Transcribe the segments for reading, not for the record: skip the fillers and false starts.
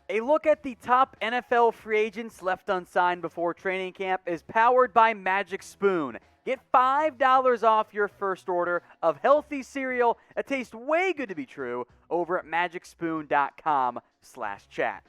A look at the top NFL free agents left unsigned before training camp is powered by Magic Spoon. Get $5 off your first order of healthy cereal that tastes way good to be true over at magicspoon.com/chat.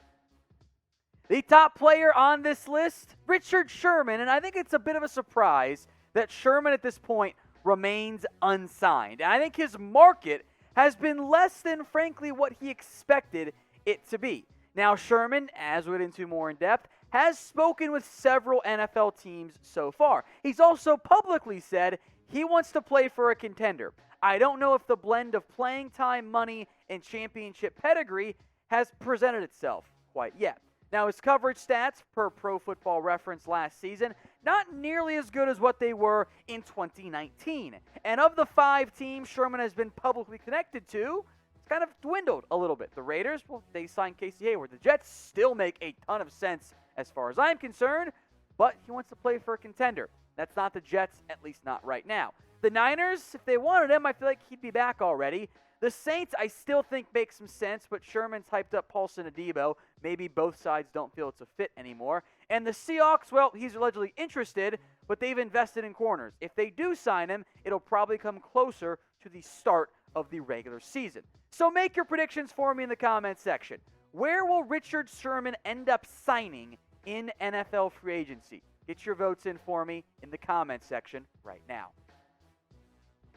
The top player on this list, Richard Sherman, and I think it's a bit of a surprise that Sherman at this point remains unsigned. And I think his market has been less than, frankly, what he expected it to be. Now, Sherman, as we'll get into more in depth, has spoken with several NFL teams so far. He's also publicly said he wants to play for a contender. I don't know if the blend of playing time, money, and championship pedigree has presented itself quite yet. Now, his coverage stats per Pro Football Reference last season, not nearly as good as what they were in 2019. And of the 5 teams Sherman has been publicly connected to, kind of dwindled a little bit. The Raiders, well, they signed Casey Hayward. The Jets still make a ton of sense as far as I'm concerned, but he wants to play for a contender. That's not the Jets, at least not right now. The Niners, if they wanted him, I feel like he'd be back already. The Saints, I still think make some sense, but Sherman's hyped up Paulson Adebo. Maybe both sides don't feel it's a fit anymore. And the Seahawks, well, he's allegedly interested, but they've invested in corners. If they do sign him, it'll probably come closer to the start of the regular season. So make your predictions for me in the comments section. Where will Richard Sherman end up signing in NFL free agency? Get your votes in for me in the comments section right now.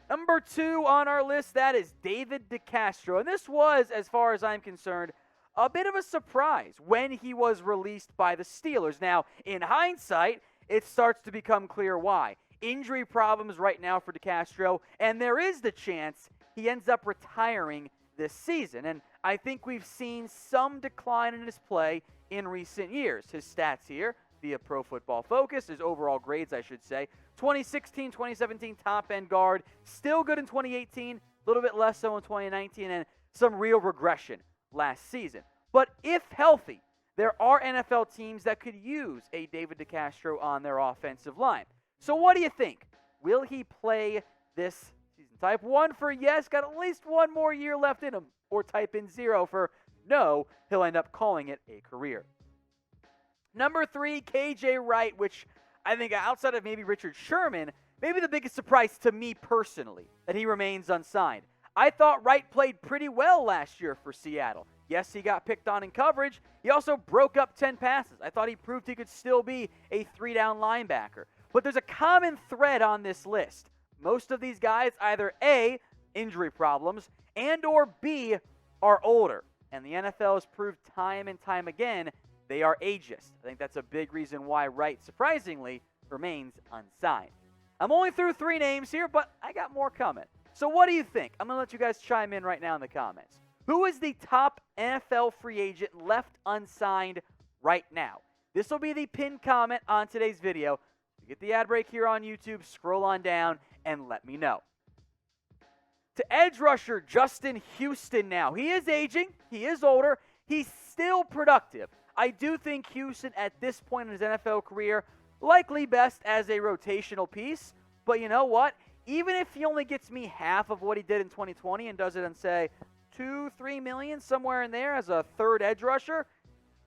Number 2 on our list, that is David DeCastro. And this was, as far as I'm concerned, a bit of a surprise when he was released by the Steelers. Now, in hindsight, it starts to become clear why. Injury problems right now for DeCastro, and there is the chance he ends up retiring this season. And I think we've seen some decline in his play in recent years. His stats here via Pro Football Focus, his overall grades, I should say. 2016, 2017 top-end guard, still good in 2018, a little bit less so in 2019, and some real regression last season. But if healthy, there are NFL teams that could use a David DeCastro on their offensive line. So what do you think? Will he play this season? Type 1 for yes, got at least one more year left in him. Or type in 0 for no, he'll end up calling it a career. Number 3, KJ Wright, which I think outside of maybe Richard Sherman, maybe the biggest surprise to me personally, that he remains unsigned. I thought Wright played pretty well last year for Seattle. Yes, he got picked on in coverage. He also broke up 10 passes. I thought he proved he could still be a 3-down linebacker. But there's a common thread on this list. Most of these guys either A, injury problems, and or B, are older. And the NFL has proved time and time again they are ageist. I think that's a big reason why Wright, surprisingly, remains unsigned. I'm only through 3 names here, but I got more coming. So what do you think? I'm going to let you guys chime in right now in the comments. Who is the top NFL free agent left unsigned right now? This will be the pinned comment on today's video. You get the ad break here on YouTube, scroll on down, and let me know. To edge rusher Justin Houston now. He is aging. He is older. He's still productive. I do think Houston at this point in his NFL career likely best as a rotational piece. But you know what? Even if he only gets me half of what he did in 2020 and does it in, say, $2-3 million, somewhere in there as a third edge rusher,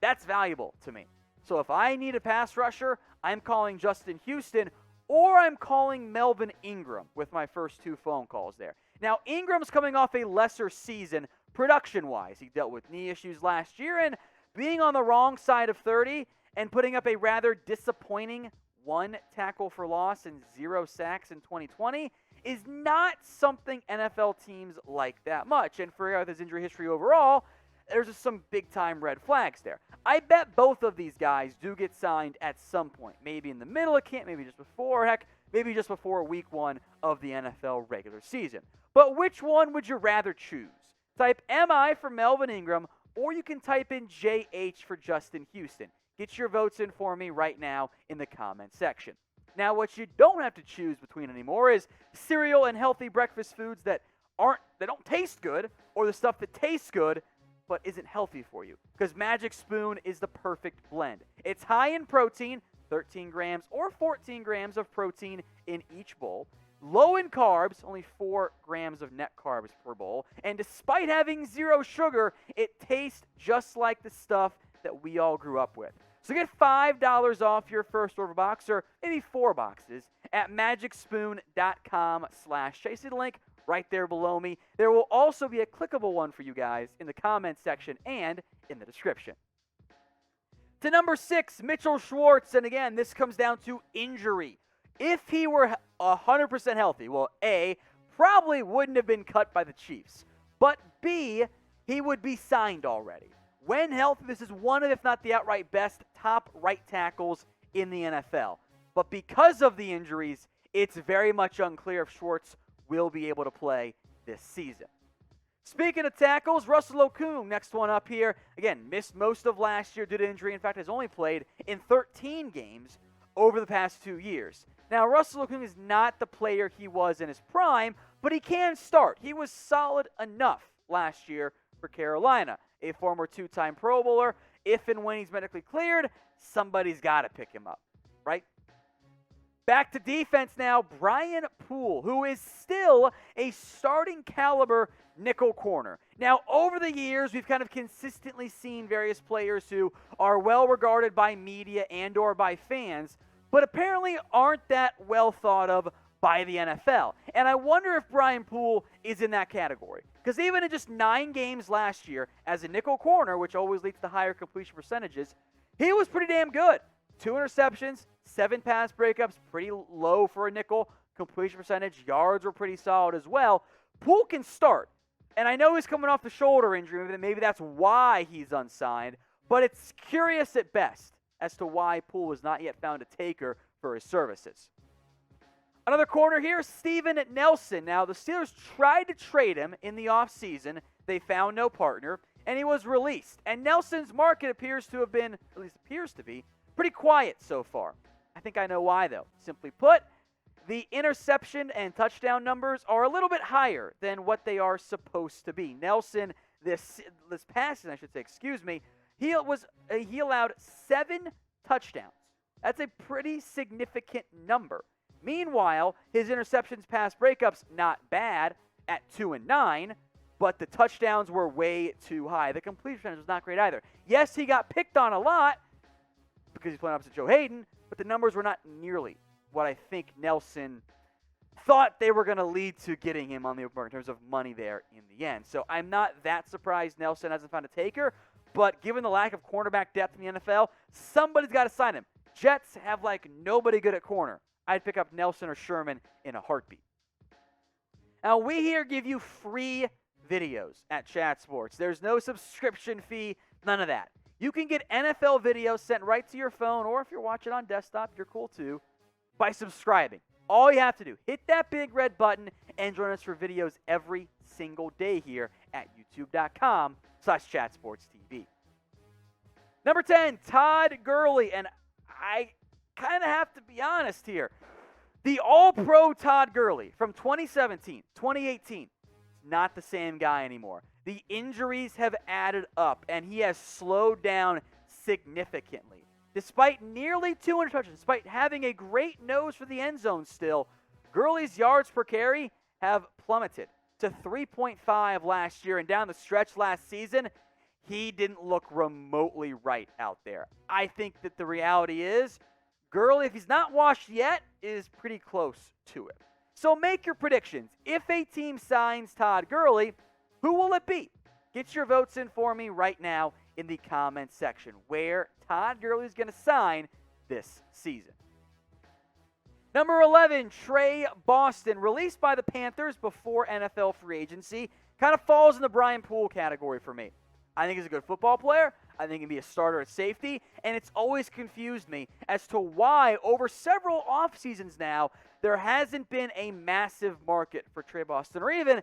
that's valuable to me. So if I need a pass rusher, I'm calling Justin Houston, or I'm calling Melvin Ingram with my first 2 phone calls there. Now, Ingram's coming off a lesser season production-wise. He dealt with knee issues last year, and being on the wrong side of 30 and putting up a rather disappointing 1 tackle for loss and 0 sacks in 2020 is not something NFL teams like that much. And for his injury history overall, there's just some big-time red flags there. I bet both of these guys do get signed at some point. Maybe in the middle of camp, maybe just before, heck, maybe just before week 1 of the NFL regular season. But which one would you rather choose? Type MI for Melvin Ingram, or you can type in JH for Justin Houston. Get your votes in for me right now in the comment section. Now, what you don't have to choose between anymore is cereal and healthy breakfast foods that don't taste good, or the stuff that tastes good but isn't healthy for you. Because Magic Spoon is the perfect blend. It's high in protein, 13 grams or 14 grams of protein in each bowl. Low in carbs, only 4 grams of net carbs per bowl. And despite having 0 sugar, it tastes just like the stuff that we all grew up with. So get $5 off your first order of a box, or maybe 4 boxes, at magicspoon.com/Chase. See the link right there below me. There will also be a clickable one for you guys in the comments section and in the description. To number 6, Mitchell Schwartz. And again, this comes down to injury. If he were 100% healthy, well, A, probably wouldn't have been cut by the Chiefs. But B, he would be signed already. When healthy, this is one of, if not the outright best, top right tackles in the NFL. But because of the injuries, it's very much unclear if Schwartz will be able to play this season. Speaking of tackles, Russell Okung, next one up here. Again, missed most of last year due to injury. In fact, has only played in 13 games over the past 2 years. Now, Russell Okung is not the player he was in his prime, but he can start. He was solid enough last year for Carolina. A former 2-time Pro Bowler. If and when he's medically cleared, somebody's got to pick him up, right? Back to defense now, Brian Poole, who is still a starting caliber nickel corner. Now, over the years, we've kind of consistently seen various players who are well regarded by media and or by fans, but apparently aren't that well thought of by the NFL. And I wonder if Brian Poole is in that category. Because even in just 9 games last year as a nickel corner, which always leads to higher completion percentages, he was pretty damn good. 2 interceptions, 7 pass breakups, pretty low for a nickel. Completion percentage, yards were pretty solid as well. Poole can start. And I know he's coming off the shoulder injury, maybe that's why he's unsigned, but it's curious at best as to why Poole has not yet found a taker for his services. Another corner here, Steven Nelson. Now, the Steelers tried to trade him in the offseason. They found no partner, and he was released. And Nelson's market appears to have been, at least appears to be, pretty quiet so far. I think I know why, though. Simply put, the interception and touchdown numbers are a little bit higher than what they are supposed to be. Nelson, this past season, I should say, he allowed 7 touchdowns. That's a pretty significant number. Meanwhile, his interceptions pass breakups, not bad, at 2 and 9, but the touchdowns were way too high. The completion percentage was not great either. Yes, he got picked on a lot because he's playing opposite Joe Hayden, but the numbers were not nearly what I think Nelson thought they were going to lead to getting him on the open market in terms of money there in the end. So I'm not that surprised Nelson hasn't found a taker, but given the lack of cornerback depth in the NFL, somebody's got to sign him. Jets have like nobody good at corner. I'd pick up Nelson or Sherman in a heartbeat. Now, we here give you free videos at Chat Sports. There's no subscription fee, none of that. You can get NFL videos sent right to your phone, or if you're watching on desktop, you're cool too, by subscribing. All you have to do, hit that big red button and join us for videos every single day here at youtube.com/chatsportstv. Number 10, Todd Gurley, and I kind of have to be honest here. The all-pro Todd Gurley from 2017, 2018, not the same guy anymore. The injuries have added up, and he has slowed down significantly. Despite nearly 200 touches, despite having a great nose for the end zone still, Gurley's yards per carry have plummeted to 3.5 last year, and down the stretch last season, he didn't look remotely right out there. I think that the reality is Gurley, if he's not washed yet, is pretty close to it. So make your predictions. If a team signs Todd Gurley, who will it be? Get your votes in for me right now in the comments section where Todd Gurley is going to sign this season. Number 11, Trey Boston, released by the Panthers before NFL free agency, kind of falls in the Brian Poole category for me. I think he's a good football player. I think he can be a starter at safety, and it's always confused me as to why over several off seasons now there hasn't been a massive market for Trey Boston, or even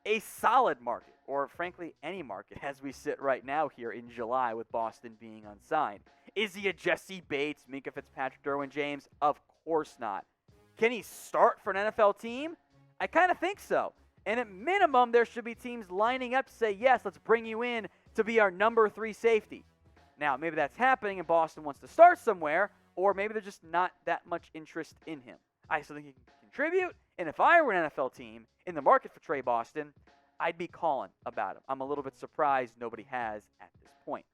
a solid market, or frankly any market as we sit right now here in July with Boston being unsigned. Is he a Jesse Bates, Minkah Fitzpatrick, Derwin James? Of course not. Can he start for an NFL team? I kind of think so. And at minimum, there should be teams lining up to say, yes, let's bring you in to be our number 3 safety. Now, maybe that's happening and Boston wants to start somewhere, or maybe there's just not that much interest in him. I still think he can contribute, and if I were an NFL team in the market for Trey Boston, I'd be calling about him. I'm a little bit surprised nobody has at this point.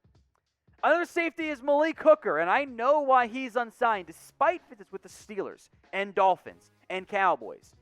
Another safety is Malik Hooker, and I know why he's unsigned, despite visits with the Steelers and Dolphins and Cowboys.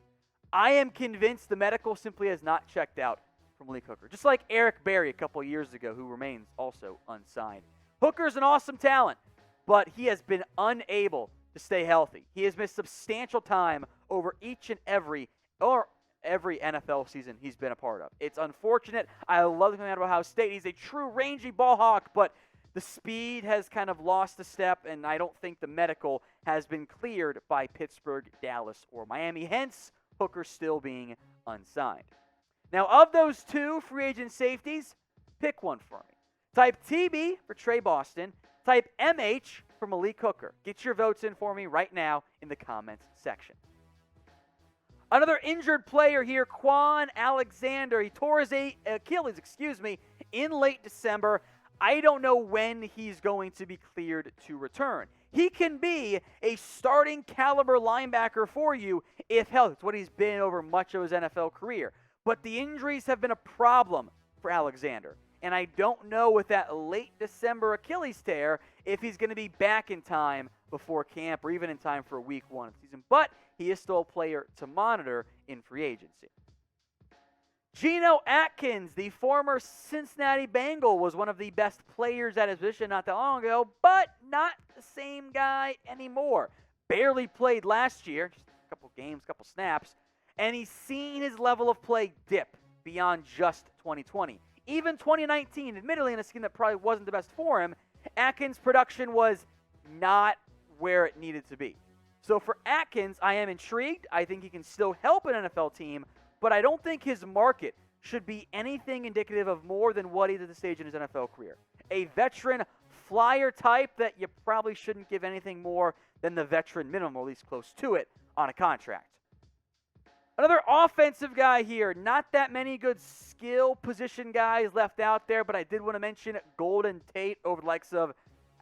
I am convinced the medical simply has not checked out for Malik Hooker, just like Eric Berry a couple years ago, who remains also unsigned. Hooker's an awesome talent, but he has been unable to stay healthy. He has missed substantial time over each and every NFL season he's been a part of. It's unfortunate. I love him out of Ohio State. He's a true rangy ball hawk, but the speed has kind of lost a step, and I don't think the medical has been cleared by Pittsburgh, Dallas, or Miami. Hence, Hooker still being unsigned. Now, of those two free agent safeties, pick one for me. Type TB for Trey Boston. Type MH for Malik Hooker. Get your votes in for me right now in the comments section. Another injured player here, KWON Alexander. He tore his Achilles, in late December. I don't know when he's going to be cleared to return. He can be a starting caliber linebacker for you if healthy. It's what he's been over much of his NFL career. But the injuries have been a problem for Alexander. And I don't know with that late December Achilles tear if he's going to be back in time before camp or even in time for week 1 of the season. But he is still a player to monitor in free agency. Geno Atkins, the former Cincinnati Bengal, was one of the best players at his position not that long ago, but not the same guy anymore. Barely played last year, just a couple games, couple snaps, and he's seen his level of play dip beyond just 2020. Even 2019, admittedly in a scheme that probably wasn't the best for him, Atkins' production was not where it needed to be. So for Atkins, I am intrigued. I think he can still help an NFL team, but I don't think his market should be anything indicative of more than what he did at this stage in his NFL career. A veteran flyer type that you probably shouldn't give anything more than the veteran minimum, or at least close to it, on a contract. Another offensive guy here. Not that many good skill position guys left out there, but I did want to mention Golden Tate over the likes of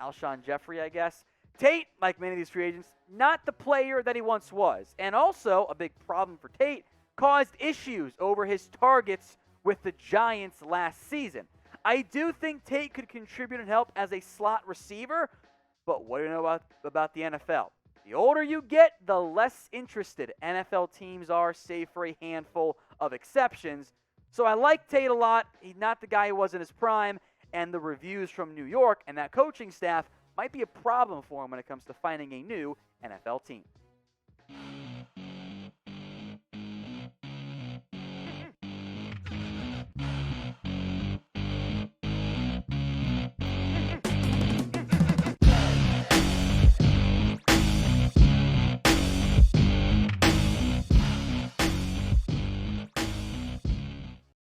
Alshon Jeffrey, I guess. Tate, like many of these free agents, not the player that he once was. And also, a big problem for Tate, caused issues over his targets with the Giants last season. I do think Tate could contribute and help as a slot receiver, but what do you know about the NFL? The older you get, the less interested NFL teams are, save for a handful of exceptions. So I like Tate a lot. He's not the guy he was in his prime, and the reviews from New York and that coaching staff might be a problem for him when it comes to finding a new NFL team.